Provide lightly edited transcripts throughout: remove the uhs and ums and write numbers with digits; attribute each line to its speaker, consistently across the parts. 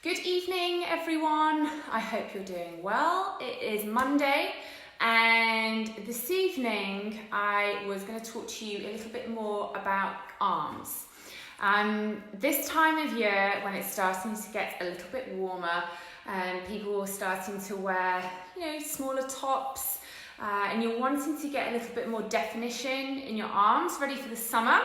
Speaker 1: Good evening, everyone. I hope you're doing well. It is Monday, and this evening I was going to talk to you a little bit more about arms. This time of year, when it's starting to get a little bit warmer, and people are starting to wear, smaller tops, and you're wanting to get a little bit more definition in your arms, ready for the summer.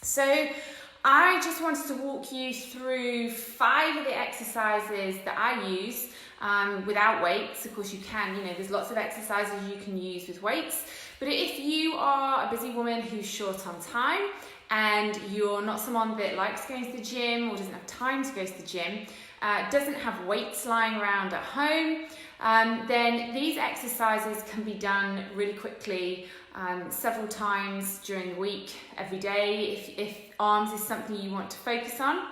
Speaker 1: So I just wanted to walk you through 5 of the exercises that I use without weights. Of course you can, there's lots of exercises you can use with weights, but if you are a busy woman who's short on time and you're not someone that likes going to the gym or doesn't have time to go to the gym, doesn't have weights lying around at home, then these exercises can be done really quickly, several times during the week, every day, if arms is something you want to focus on.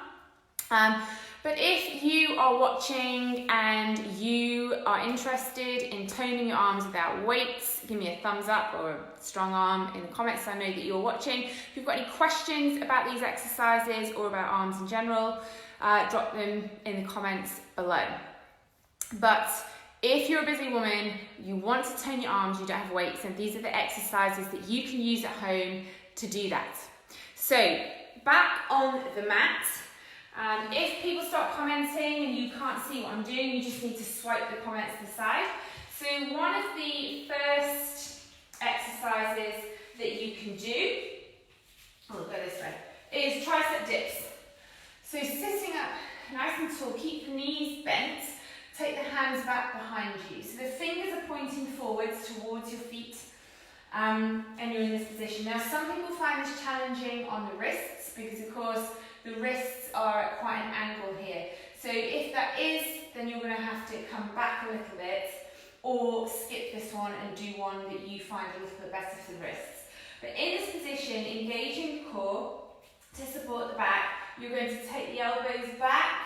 Speaker 1: But if you are watching and you are interested in toning your arms without weights, give me a thumbs up or a strong arm in the comments so I know that you're watching. If you've got any questions about these exercises or about arms in general, drop them in the comments below. But if you're a busy woman, you want to tone your arms, you don't have weights, and these are the exercises that you can use at home to do that. So, back on the mat. If people start commenting and you can't see what I'm doing, you just need to swipe the comments to the side. So one of the first exercises that you can do, I'll go this way, is tricep dips. So sitting up nice and tall, keep the knees bent, take the hands back behind you. So the fingers are pointing forwards towards your feet, and you're in this position. Now some people find this challenging on the wrists because of course the wrists are at quite an angle here. So if that is, then you're going to have to come back a little bit or skip this one and do one that you find a little bit better for the wrists. But in this position, engaging the core to support the back, you're going to take the elbows back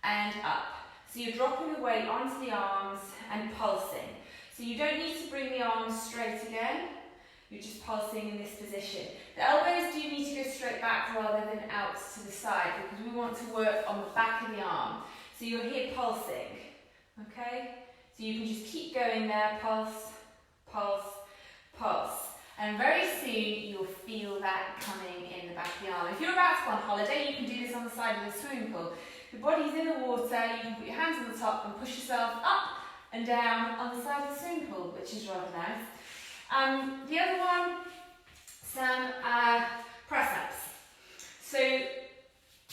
Speaker 1: and up. So you're dropping the weight onto the arms and pulsing. So you don't need to bring the arms straight again. You're just pulsing in this position. The elbows do need to go straight back rather than out to the side because we want to work on the back of the arm. So you're here pulsing, okay? So you can just keep going there, pulse, pulse, pulse. And very soon you'll feel that coming in the back of the arm. If you're about to go on holiday, you can do this on the side of the swimming pool. The body's in the water, you can put your hands on the top and push yourself up and down on the side of the swimming pool, which is rather nice. The other one, some press-ups. So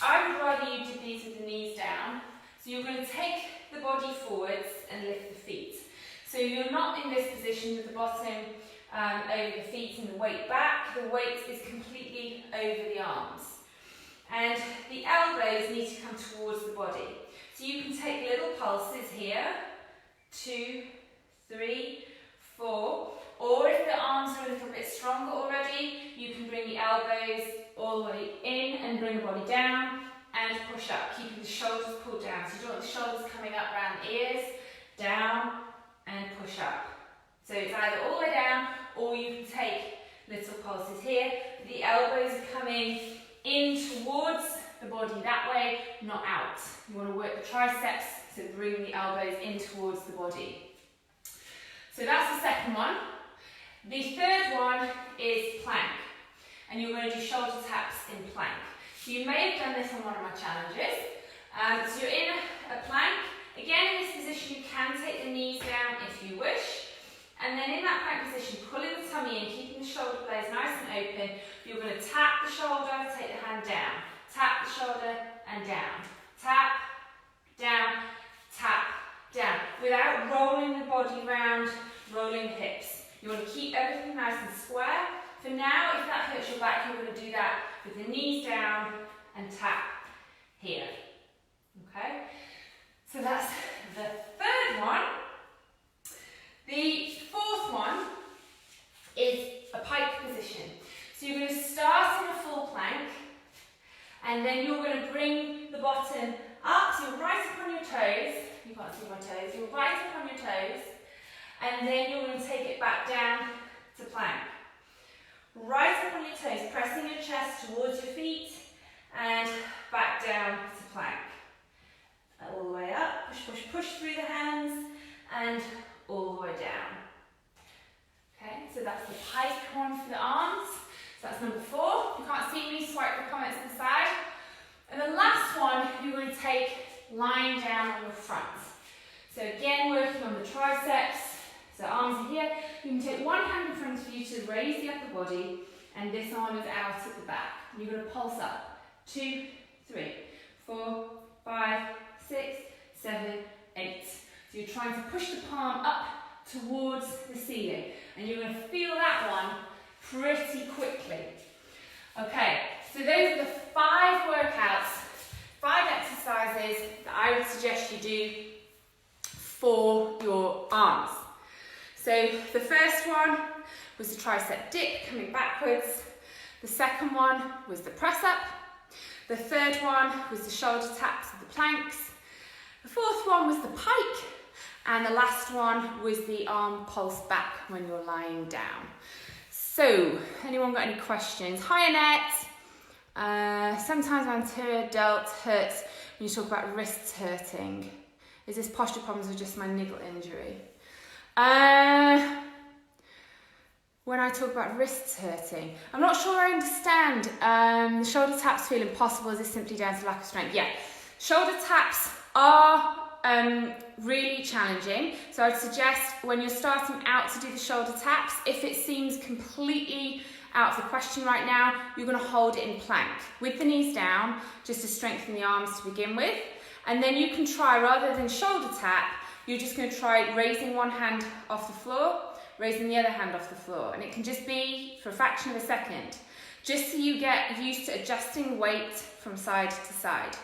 Speaker 1: I would rather you did these with the knees down. So you're going to take the body forwards and lift the feet. So you're not in this position with the bottom over the feet and the weight back. The weight is completely over the arms. And the elbows need to come towards the body. So you can take little pulses here, 2, 3, 4, or if the arms are a little bit stronger already, you can bring the elbows all the way in and bring the body down and push up, keeping the shoulders pulled down. So you don't want the shoulders coming up around the ears, down and push up. So it's either all the way down or you can take little pulses here. The elbows are coming in towards the body that way, not out. You want to work the triceps to bring the elbows in towards the body. So that's the second one. The third one is plank, and you're going to do shoulder taps in plank. So you may have done this on one of my challenges. So you're in a plank. Again, in this position, you can take the knees down if you wish. And then in that plank position, pulling the tummy in, keeping the shoulder blades nice and open, you're going to tap the shoulder, take the hand down. Tap the shoulder and down. Tap, down, tap, down. Without rolling the body round, rolling the hips. You want to keep everything nice and square. For now, if that hurts your back, you're going to do that with the knees down and tap here. Okay? So that's the third one. The fourth one is a pike position. So you're going to start in a full plank, and then you're going to bring the bottom up, so you're right up on your toes. You can't see my toes. You're right up on your toes, and then you're going to take it back down to plank. Right up on your toes, pressing your chest towards your feet, and back down to plank. push through the hands and all the way down. Okay, so that's the pike one for the arms. So that's number 4. If you can't see me, swipe the comments to the side. And the last one, you're going to take lying down on your front. So again, working on the triceps. So arms are here. You can take one hand in front of you to raise the upper body, and this arm is out at the back. You're going to pulse up. 2, 3, 4, 5, 6, 7, 8. So you're trying to push the palm up towards the ceiling, and you're going to feel that one pretty quickly. Okay, so those are the 5 workouts, 5 exercises that I would suggest you do for your arms. So the first one was the tricep dip, coming backwards. The second one was the press up. The third one was the shoulder taps of the planks. The fourth one was the pike. And the last one was the arm pulse back when you're lying down. So, anyone got any questions? Hi Annette. Sometimes my anterior delt hurts when you talk about wrists hurting. Is this posture problems or just my niggle injury? When I talk about wrists hurting, I'm not sure I understand. The shoulder taps feel impossible. Is this simply down to lack of strength? Yeah, shoulder taps are really challenging. So I'd suggest when you're starting out to do the shoulder taps, if it seems completely out of the question right now, you're going to hold it in plank with the knees down, just to strengthen the arms to begin with. And then you can try, rather than shoulder tap, you're just going to try raising one hand off the floor, raising the other hand off the floor. And it can just be for a fraction of a second, just so you get used to adjusting weight from side to side.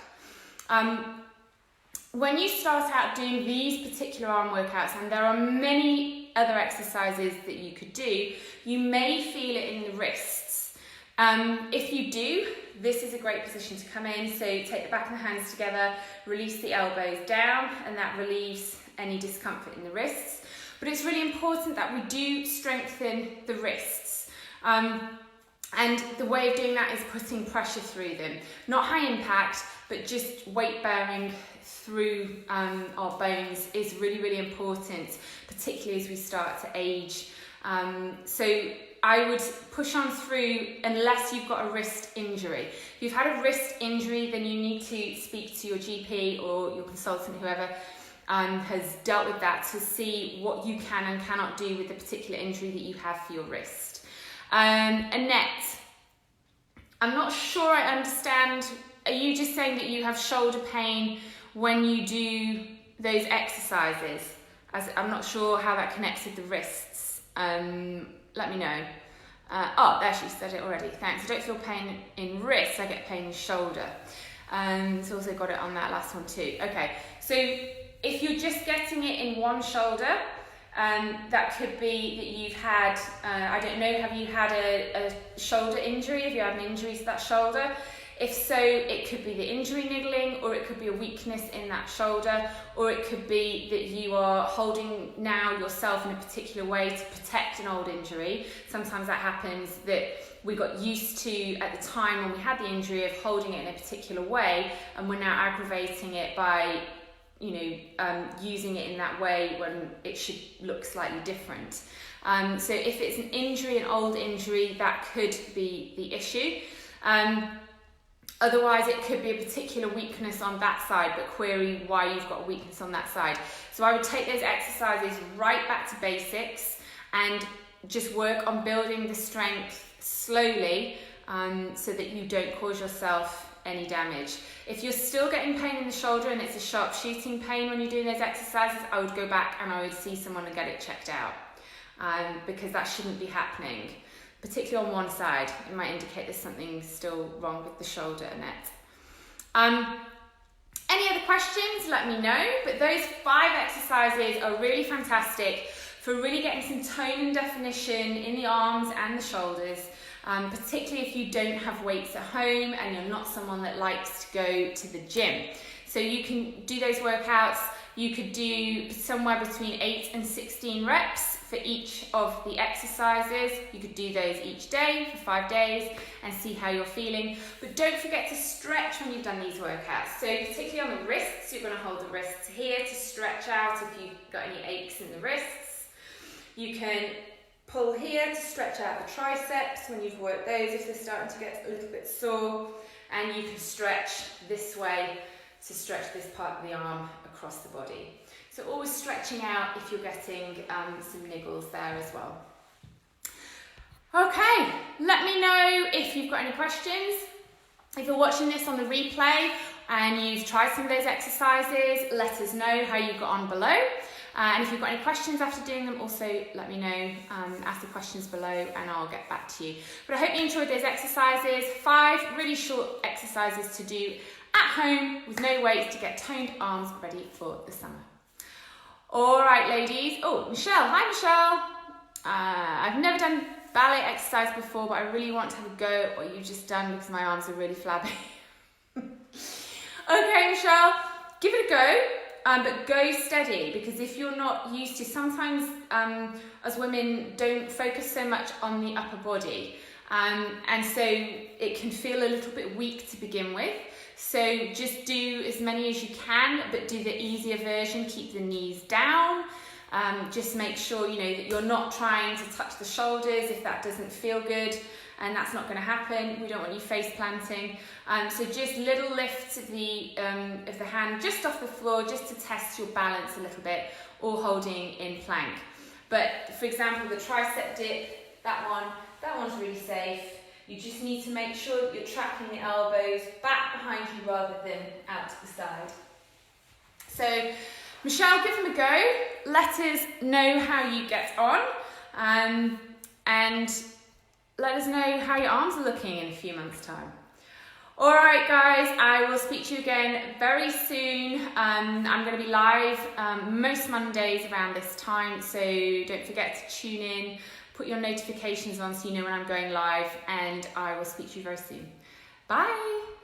Speaker 1: When you start out doing these particular arm workouts, and there are many other exercises that you could do, you may feel it in the wrists. If you do, this is a great position to come in. So take the back of the hands together, release the elbows down, and that relieves any discomfort in the wrists. But it's really important that we do strengthen the wrists. And the way of doing that is putting pressure through them. Not high impact, but just weight bearing through our bones is really, really important, particularly as we start to age. So I would push on through unless you've got a wrist injury. If you've had a wrist injury, then you need to speak to your GP or your consultant, whoever has dealt with that, to see what you can and cannot do with the particular injury that you have for your wrist. Annette, I'm not sure I understand. Are you just saying that you have shoulder pain when you do those exercises? I'm not sure how that connects with the wrists. Let me know. Oh, there, she said it already. Thanks. I don't feel pain in wrists, I get pain in shoulder. So also got it on that last one too. Okay, so if you're just getting it in one shoulder, that could be that you've had, I don't know, have you had a shoulder injury? Have you had an injury to that shoulder? If so, it could be the injury niggling, or it could be a weakness in that shoulder, or it could be that you are holding now yourself in a particular way to protect an old injury. Sometimes that happens that we got used to at the time when we had the injury of holding it in a particular way, and we're now aggravating it by using it in that way when it should look slightly different. So if it's an injury, an old injury, that could be the issue. Otherwise, it could be a particular weakness on that side, but query why you've got a weakness on that side. So I would take those exercises right back to basics and just work on building the strength slowly, so that you don't cause yourself any damage. If you're still getting pain in the shoulder and it's a sharp shooting pain when you're doing those exercises, I would go back and I would see someone and get it checked out, because that shouldn't be happening. Particularly on one side, it might indicate there's something still wrong with the shoulder, Annette. Any other questions, let me know. But those 5 exercises are really fantastic for really getting some tone and definition in the arms and the shoulders, particularly if you don't have weights at home and you're not someone that likes to go to the gym. So you can do those workouts. You could do somewhere between 8 and 16 reps for each of the exercises. You could do those each day for 5 days and see how you're feeling. But don't forget to stretch when you've done these workouts. So particularly on the wrists, you're going to hold the wrists here to stretch out if you've got any aches in the wrists. You can pull here to stretch out the triceps when you've worked those if they're starting to get a little bit sore. And you can stretch this way to stretch this part of the arm across the body. So always stretching out if you're getting some niggles there as well. Okay, let me know if you've got any questions. If you're watching this on the replay and you've tried some of those exercises, let us know how you got on below. And if you've got any questions after doing them, also let me know, ask the questions below and I'll get back to you. But I hope you enjoyed those exercises. 5 really short exercises to do at home with no weights to get toned arms ready for the summer. All right, ladies. Oh, Michelle. Hi, Michelle. I've never done ballet exercise before, but I really want to have a go at what you've just done because my arms are really flabby. Okay, Michelle, give it a go. But go steady, because if you're not used to, sometimes as women don't focus so much on the upper body, and so it can feel a little bit weak to begin with. So just do as many as you can, but do the easier version. Keep the knees down. Just make sure that you're not trying to touch the shoulders if that doesn't feel good, and that's not going to happen. We don't want you face planting. So just little lifts of the hand just off the floor, just to test your balance a little bit, or holding in plank. But for example, the tricep dip, that one's really safe. You just need to make sure that you're tracking the elbows back behind you rather than out to the side. So Michelle, give them a go. Let us know how you get on, and let us know how your arms are looking in a few months' time. All right, guys, I will speak to you again very soon. I'm going to be live most Mondays around this time, so don't forget to tune in. Put your notifications on so you know when I'm going live, and I will speak to you very soon. Bye.